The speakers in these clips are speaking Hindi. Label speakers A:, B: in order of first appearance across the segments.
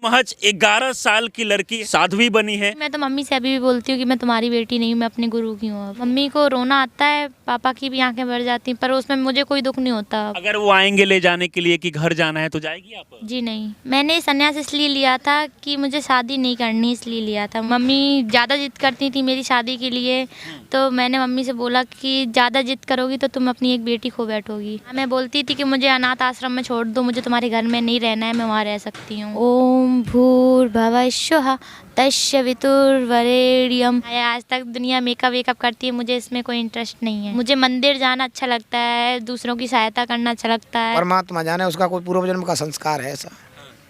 A: महज 11 साल की लड़की साध्वी बनी है।
B: मैं तो मम्मी से अभी भी बोलती हूँ कि मैं तुम्हारी बेटी नहीं हूँ, मैं अपने गुरु की हूँ। मम्मी को रोना आता है, पापा की भी आंखें भर जाती हैं, पर उसमें मुझे कोई दुख नहीं होता।
A: अगर वो आएंगे ले जाने के लिए कि घर जाना है तो जाएगी आप?
B: जी नहीं, मैंने संन्यास इसलिए लिया था कि मुझे शादी नहीं करनी, इसलिए लिया था। मम्मी ज़्यादा जिद करती थी मेरी शादी के लिए, तो मैंने मम्मी से बोला कि ज़्यादा जिद करोगी तो तुम अपनी एक बेटी खो बैठोगी। मैं बोलती थी कि मुझे अनाथ आश्रम में छोड़ दो, मुझे तुम्हारे घर में नहीं रहना है, मैं वहाँ रह सकती हूँ। ओम भूर्भुवः स्वः तस्य वितुर्वरेण्यम। आज तक दुनिया मेकअप वेकअप करती है, मुझे इसमें कोई इंटरेस्ट नहीं है। मुझे मंदिर जाना अच्छा लगता है, दूसरों की सहायता करना अच्छा लगता है।
C: परमात्मा जाने, उसका कोई पूर्व जन्म का संस्कार है। ऐसा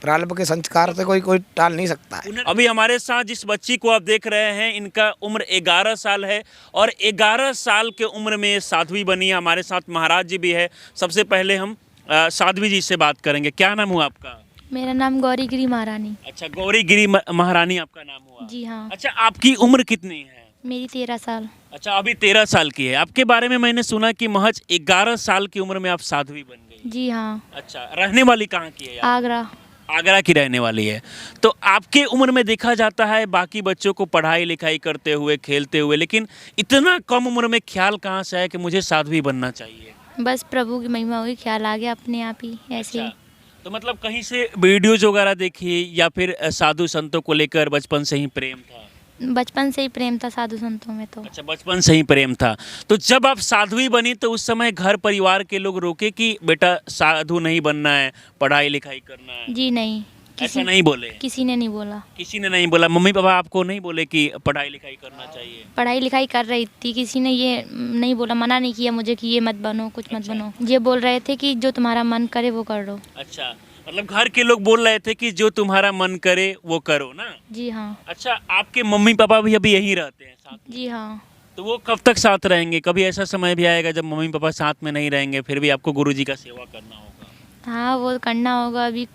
C: प्रारंभ के संस्कार से कोई टाल नहीं सकता है।
A: अभी हमारे साथ जिस बच्ची को आप देख रहे हैं, इनका उम्र 11 साल है और 11 साल के उम्र में ये साध्वी बनी है। हमारे साथ महाराज जी भी है। सबसे पहले हम साध्वी जी से बात करेंगे। क्या नाम हुआ आपका?
B: मेरा नाम गौरीगिरी महारानी।
A: अच्छा, गौरीगिरी महारानी आपका नाम हुआ?
B: जी हाँ।
A: अच्छा, आपकी उम्र कितनी है?
B: मेरी 13 साल।
A: अच्छा, अभी 13 साल की है। आपके बारे में मैंने सुना कि महज 11 साल की उम्र में आप साध्वी बन गई।
B: जी हाँ।
A: अच्छा, रहने वाली कहाँ की है आप?
B: आगरा।
A: आगरा की रहने वाली है। तो आपके उम्र में देखा जाता है बाकी बच्चों को पढ़ाई लिखाई करते हुए, खेलते हुए, लेकिन इतना कम उम्र में ख्याल कहाँ से आया कि मुझे साध्वी बनना चाहिए?
B: बस प्रभु की महिमा हुई, ख्याल आ गया अपने आप ही ऐसे ही।
A: अच्छा, तो मतलब कहीं से वीडियोज वगैरह देखी या फिर साधु संतों को लेकर बचपन से ही प्रेम था?
B: बचपन से ही प्रेम था साधु संतों में तो।
A: अच्छा, बचपन से ही प्रेम था। तो जब आप साध्वी बनी तो उस समय घर परिवार के लोग रोके कि बेटा साधु नहीं बनना है, पढ़ाई लिखाई करना है?
B: जी नहीं,
A: ऐसा नहीं बोले?
B: किसी ने नहीं बोला।
A: किसी ने नहीं बोला? मम्मी पापा आपको नहीं बोले कि पढ़ाई लिखाई करना चाहिए?
B: पढ़ाई लिखाई कर रही थी, किसी ने ये नहीं बोला, मना नहीं किया मुझे कि ये मत बनो, कुछ मत बनो। ये बोल रहे थे कि जो तुम्हारा मन करे वो कर लो।
A: अच्छा, मतलब घर के लोग बोल रहे थे कि जो तुम्हारा मन करे वो करो ना?
B: जी हाँ।
A: अच्छा, आपके मम्मी पापा भी अभी यहीं रहते हैं साथ में?
B: जी हाँ।
A: तो वो कब तक साथ रहेंगे? कभी ऐसा समय भी आएगा जब मम्मी पापा साथ में नहीं रहेंगे, फिर भी आपको गुरुजी का सेवा करना होगा?
B: हाँ, वो करना होगा। अभी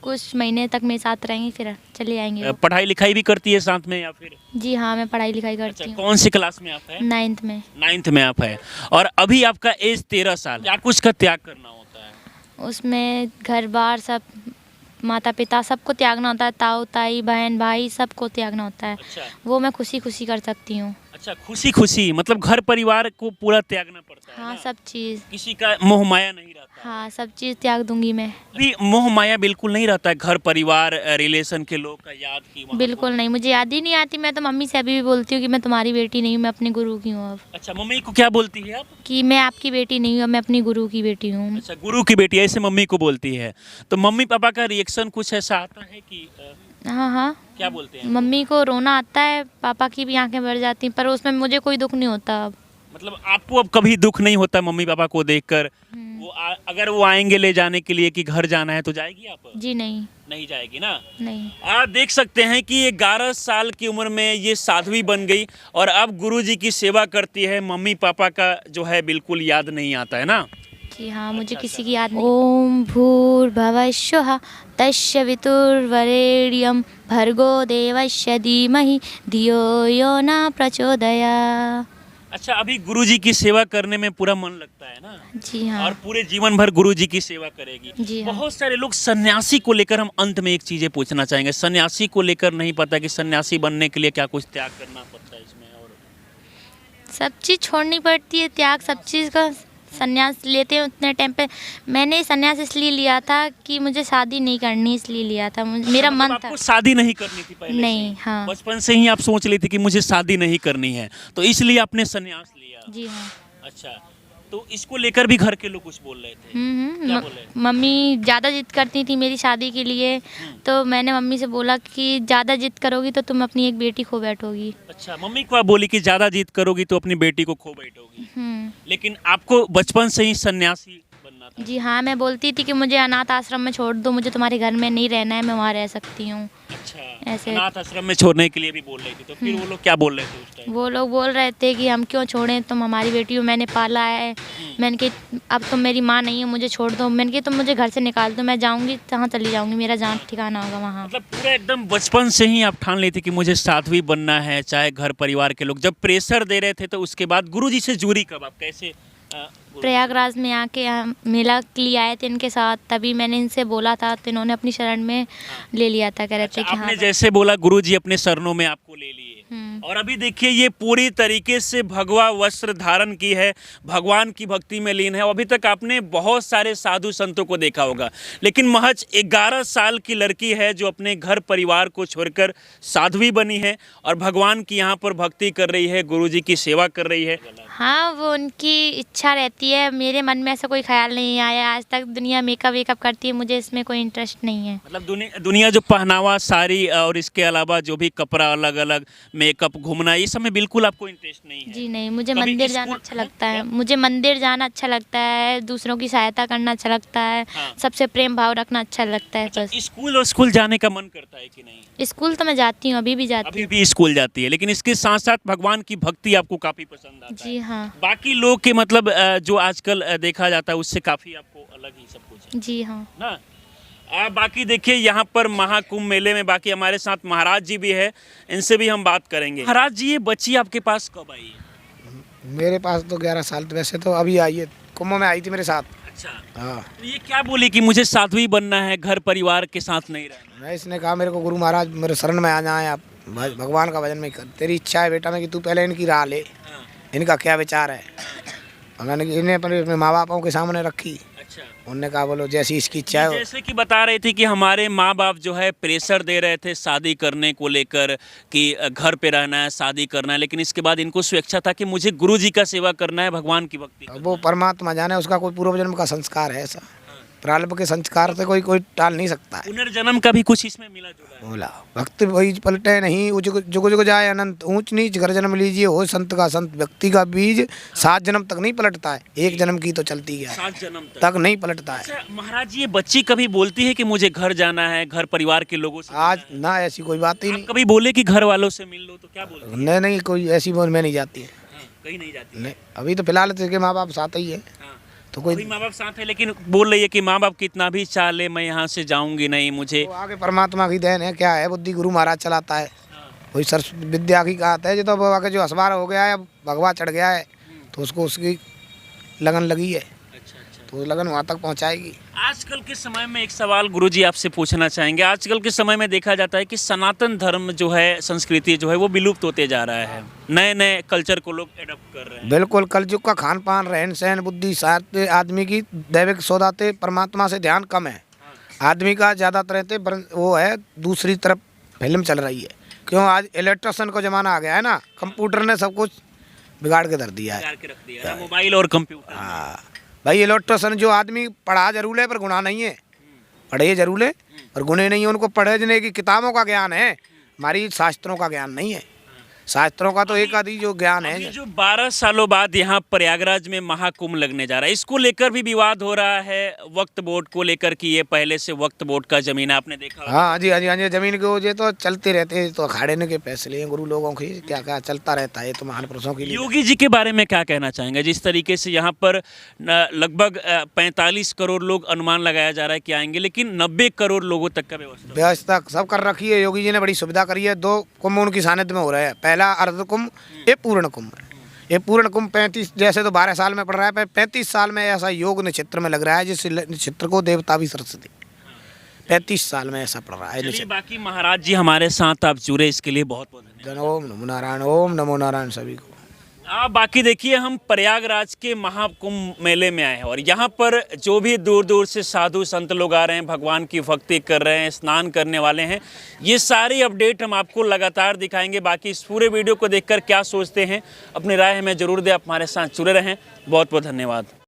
B: कुछ महीने तक मेरे साथ रहेंगे, फिर चले आएंगे वो।
A: पढ़ाई लिखाई भी करती है साथ में या फिर?
B: जी हाँ, मैं पढ़ाई लिखाई करती
A: अच्छा,
B: हूँ।
A: कौन सी क्लास में आप है?
B: 9th में।
A: 9th में आप है और अभी आपका एज 13 साल। क्या कुछ का त्याग करना होता है?
B: उसमें घर बार सब, माता पिता सबको त्यागना होता है, ताऊ ताई बहन भाई सबको त्यागना होता है।
A: अच्छा।
B: वो मैं खुशी खुशी कर सकती हूँ।
A: अच्छा, खुशी खुशी मतलब घर परिवार को पूरा त्यागना पड़ता है
B: हाँ,
A: ना?
B: सब चीज़।
A: किसी का मोह माया नहीं रहता?
B: हाँ, सब चीज़ त्याग दूंगी मैं।
A: अभी मोह माया बिल्कुल नहीं रहता है? घर परिवार रिलेशन के लोग का याद की वहाँ
B: बिल्कुल नहीं, मुझे याद ही नहीं आती। मैं तो मम्मी से अभी भी बोलती हूँ कि मैं तुम्हारी बेटी नहीं हूँ, मैं अपने गुरु की हूँ। अब
A: अच्छा, मम्मी को क्या बोलती है आप?
B: कि मैं आपकी बेटी नहीं हूँ, मैं अपनी गुरु की बेटी हूँ।
A: अच्छा, गुरु की बेटी ऐसे मम्मी को बोलती है। तो मम्मी पापा का रिएक्शन कुछ ऐसा आता है कि
B: हाँ हाँ,
A: क्या बोलते हैं?
B: मम्मी को रोना आता है, पापा की भी आंखें भर जाती हैं, पर उसमें मुझे कोई दुख नहीं होता अब।
A: मतलब आपको अब कभी दुख नहीं होता मम्मी पापा को देखकर? वो अगर वो आएंगे ले जाने के लिए कि घर जाना है तो जाएगी आप?
B: जी नहीं।
A: नहीं जाएगी ना?
B: नहीं।
A: आप देख सकते हैं कि ये 11 साल की उम्र में ये साध्वी बन गई और अब गुरुजी की सेवा करती है। मम्मी पापा का जो है बिल्कुल याद नहीं आता है ना?
B: जी हाँ, मुझे किसी की याद नहीं। ओम भूर्भुवः स्वः तस्य वितुर्वरेण्यम भर्गो देवस्य धीमहि धियो यो न प्रचोदयात्।
A: अच्छा, अभी गुरुजी की सेवा करने में पूरा मन लगता है ना?
B: जी हाँ।
A: और पूरे जीवन भर गुरुजी की सेवा करेगी।
B: जी हाँ।
A: बहुत सारे लोग सन्यासी को लेकर, हम अंत में एक चीजें पूछना चाहेंगे। सन्यासी को लेकर नहीं पता कि सन्यासी बनने के लिए क्या कुछ त्याग करना पड़ता है इसमें? और
B: सब चीज़ छोड़नी पड़ती है, त्याग सब चीज़ का। संन्यास लेते हैं उतने टाइम पे। मैंने संन्यास इसलिए लिया था कि मुझे शादी नहीं करनी, इसलिए लिया था। मेरा
A: मतलब
B: मन था।
A: आपको शादी नहीं करनी थी पहले
B: नहीं,
A: से?
B: हाँ।
A: बचपन से ही आप सोच लेती कि मुझे शादी नहीं करनी है, तो इसलिए आपने संन्यास लिया?
B: जी हाँ।
A: अच्छा, तो इसको लेकर भी घर के लोग कुछ बोल रहे थे? क्या बोले?
B: मम्मी ज़्यादा जिद करती थी मेरी शादी के लिए, तो मैंने मम्मी से बोला कि ज़्यादा जिद करोगी तो तुम अपनी एक बेटी खो बैठोगी।
A: अच्छा, मम्मी को आप बोली कि ज्यादा जिद करोगी तो अपनी बेटी को खो बैठोगी, लेकिन आपको बचपन से ही सन्यासी बनना था?
B: जी हाँ, मैं बोलती थी कि मुझे अनाथ आश्रम में छोड़ दो, मुझे तुम्हारे घर में नहीं रहना है, मैं वहाँ रह सकती हूँ।
A: अच्छा,
B: ऐसे।
A: अनाथ आश्रम में छोड़ने के लिए भी बोल रही थी, तो फिर वो लोग क्या बोल रहे थे उस टाइम?
B: वो लोग बोल रहे थे कि हम क्यों छोड़ें, तुम हमारी बेटी हो, मैंने पाला है। मैंने कि अब तुम मेरी माँ नहीं हो, मुझे छोड़ दो। मैंने कि तुम मुझे घर से निकाल दो, मैं जाऊँगी कहाँ चली जाऊँगी, मेरा जहाँ ठिकाना होगा वहाँ।
A: मतलब पूरा एकदम बचपन से ही आप ठान लेते कि मुझे साध्वी बनना है, चाहे घर परिवार के लोग जब प्रेशर दे रहे थे, तो उसके बाद गुरुजी से जुड़ी कब आप? कैसे
B: प्रयागराज में आके यहाँ मेला के लिए आए थे इनके साथ, तभी मैंने इनसे बोला था तो इन्होंने अपनी शरण में ले लिया था। कह रहे थे कि हाँ
A: आपने जैसे बोला गुरुजी अपने शरणों में आपको ले लिए, और अभी देखिए ये पूरी तरीके से भगवा वस्त्र धारण की है, भगवान की भक्ति में लीन है। अभी तक आपने बहुत सारे साधु संतों को देखा होगा, लेकिन महज 11 साल की लड़की है जो अपने घर परिवार को छोड़कर साध्वी बनी है और भगवान की यहाँ पर भक्ति कर रही है, गुरुजी की सेवा कर रही है।
B: हाँ, वो उनकी इच्छा रहती है। मेरे मन में ऐसा कोई ख्याल नहीं आया आज तक। दुनिया मेकअप वेकअप करती है, मुझे इसमें कोई इंटरेस्ट नहीं है।
A: मतलब दुनिया जो पहनावा, साड़ी और इसके अलावा जो भी कपड़ा, अलग अलग मेकअप, घूमना, ये सब में बिल्कुल आपको इंटरेस्ट नहीं है?
B: जी नहीं, मुझे
A: कभी
B: मंदिर जाना अच्छा लगता है। मुझे मंदिर जाना अच्छा लगता है, दूसरों की सहायता करना अच्छा लगता है,
A: हाँ।
B: सबसे प्रेम भाव रखना अच्छा लगता है। बस
A: स्कूल जाने का मन करता है कि नहीं?
B: स्कूल तो मैं जाती हूँ, अभी भी जाती
A: अभी भी स्कूल जाती है, लेकिन इसके साथ साथ भगवान की भक्ति आपको काफी पसंद आता
B: हूँ।
A: है।
B: जी हाँ।
A: बाकी लोग के मतलब जो आजकल देखा जाता है उससे काफी आपको अलग ही सब कुछ है
B: जी हाँ।
A: ना। बाकी देखिए यहाँ पर महाकुंभ मेले में बाकी हमारे साथ महाराज जी भी है, इनसे भी हम बात करेंगे। महाराज जी, ये बच्ची आपके पास कब आई है?
C: मेरे पास तो 11 साल, तो वैसे तो अभी आई है, कुंभ में आई थी मेरे साथ।
A: अच्छा,
C: हाँ,
A: तो ये क्या बोली कि मुझे साध्वी बनना है, घर परिवार के साथ नहीं रहना?
C: मैं इसने कहा मेरे को गुरु महाराज मेरे शरण में आ जाए, आप भगवान का भजन में कर, तेरी इच्छा है बेटा में कि तू पहले इनकी राह ले,
A: हाँ,
C: इनका क्या विचार है। और मैंने इन्हें अपने माँ बापों के सामने रखी,
A: अच्छा।
C: उनने कहा बोलो जैसी इसकी इच्छा है।
A: जैसे कि बता रही थी कि हमारे माँ बाप जो है प्रेशर दे रहे थे शादी करने को लेकर कि घर पे रहना है, शादी करना है, लेकिन इसके बाद इनको स्वेच्छा था कि मुझे गुरु जी का सेवा करना है, भगवान की भक्ति
C: अब वो परमात्मा जाने, उसका कोई पूर्व जन्म का संस्कार है ऐसा। प्रारब्ध के संस्कार से कोई टाल नहीं सकता है।
A: पुनर्जन्म का भी कुछ इसमें मिला जुला है।
C: बोला भक्त वही पलटे नहीं, जुग जुग जाए अनंत, ऊंच नीच घर जन्म लीजिए, हो संत का संत, व्यक्ति का बीज 7 जन्म तक नहीं पलटता है, एक जन्म की तो चलती है,
A: 7 जन्म
C: तक नहीं पलटता है।
A: अच्छा महाराज जी, ये बच्ची कभी बोलती है कि मुझे घर जाना है, घर परिवार के लोगों से
C: आज ना ऐसी कोई बात ही
A: आप
C: नहीं।
A: कभी बोले कि घर वालों से मिल लो तो क्या बोलते हैं?
C: नहीं, कोई ऐसी बोल में नहीं जाती है।
A: हाँ, कहीं नहीं जाती है।
C: नहीं, अभी तो फिलहाल तो इसके माँ बाप साथ ही है,
A: हाँ,
C: तो कोई
A: अभी माँ बाप साथ है, लेकिन बोल रही है कि माँ बाप कितना भी चाह ले मैं यहाँ से जाऊंगी नहीं, मुझे।
C: वो आगे परमात्मा की देन है, क्या है, बुद्धि गुरु महाराज चलाता है। वही सरस्वती विद्या की कहा है, जो तो बाबा के जो असवार हो गया है, भगवा चढ़ गया है, तो उसको उसकी लगन लगी है,
A: अच्छा अच्छा।
C: तो लगन वहाँ तक पहुँचाएगी।
A: आजकल के समय में एक सवाल गुरुजी आपसे पूछना चाहेंगे। आजकल के समय में देखा जाता है कि सनातन धर्म जो है, संस्कृति जो है, वो विलुप्त होते जा रहा है। नए नए कल्चर को लोग एडॉप्ट कर रहे हैं।
C: बिल्कुल, कलयुग का खान पान, रहन सहन, बुद्धि, साहित्य, आदमी की दैविक सौदाते, परमात्मा से ध्यान कम है। आदमी का ज़्यादातर रहते वो है, दूसरी तरफ फिल्म चल रही है। क्यों, आज इलेक्ट्रिशियन का ज़माना आ गया है ना, कंप्यूटर ने सब कुछ बिगाड़ के धर दिया है।
A: बिगाड़ के रख दिया है, मोबाइल और कंप्यूटर।
C: हाँ भाई, इलेक्ट्रिशियन जो आदमी पढ़ा जरूर है पर गुनाह नहीं है, पढ़े जरूर है पर गुने नहीं है। उनको पढ़ने की किताबों का ज्ञान है, हमारी शास्त्रों का ज्ञान नहीं है। शास्त्रों का तो एक आदि जो ज्ञान है।
A: अभी जो 12 सालों बाद यहाँ प्रयागराज में महाकुंभ लगने जा रहा है, इसको लेकर भी विवाद हो रहा है वक्फ बोर्ड को लेकर कि ये पहले से वक्फ बोर्ड का जमीन है, आपने देखा होगा।
C: हाँ जी, हाँ जी, हाँ जी, जमीन के वजह तो चलते रहते हैं, तो अखाड़े के फैसले हैं गुरु लोगों के, क्या क्या चलता रहता है, तो महान पुरुषों के लिए।
A: योगी जी के बारे में क्या कहना चाहेंगे? जिस तरीके से यहाँ पर लगभग 45 करोड़ लोग अनुमान लगाया जा रहा है कि आएंगे, लेकिन 90 करोड़ लोगों तक का
C: व्यवस्था सब कर रखी है, योगी जी ने बड़ी सुविधा करी है। 2 कुंभ उनकी सानिध्य में हो रहे हैं, पहला अर्ध कुंभ, ये पूर्ण कुंभ। ये पूर्ण कुंभ 35, जैसे तो 12 साल में पड़ रहा है, 35 साल में ऐसा योग नक्षत्र में लग रहा है जिस नक्षत्र को देवता भी सरस्वती, 35 साल में ऐसा पड़ रहा है।
A: चलिए, बाकी महाराज जी हमारे साथ आप जुड़े, इसके लिए बहुत बहुत धन्यवाद।
C: ओम नमो नारायण, ओम नमो नारायण सभी को।
A: बाकी देखिए, हम प्रयागराज के महाकुंभ मेले में आए हैं और यहाँ पर जो भी दूर दूर से साधु संत लोग आ रहे हैं, भगवान की भक्ति कर रहे हैं, स्नान करने वाले हैं, ये सारी अपडेट हम आपको लगातार दिखाएंगे। बाकी इस पूरे वीडियो को देखकर क्या सोचते हैं, अपनी राय हमें ज़रूर दें। आप हमारे साथ जुड़े रहें। बहुत बहुत धन्यवाद।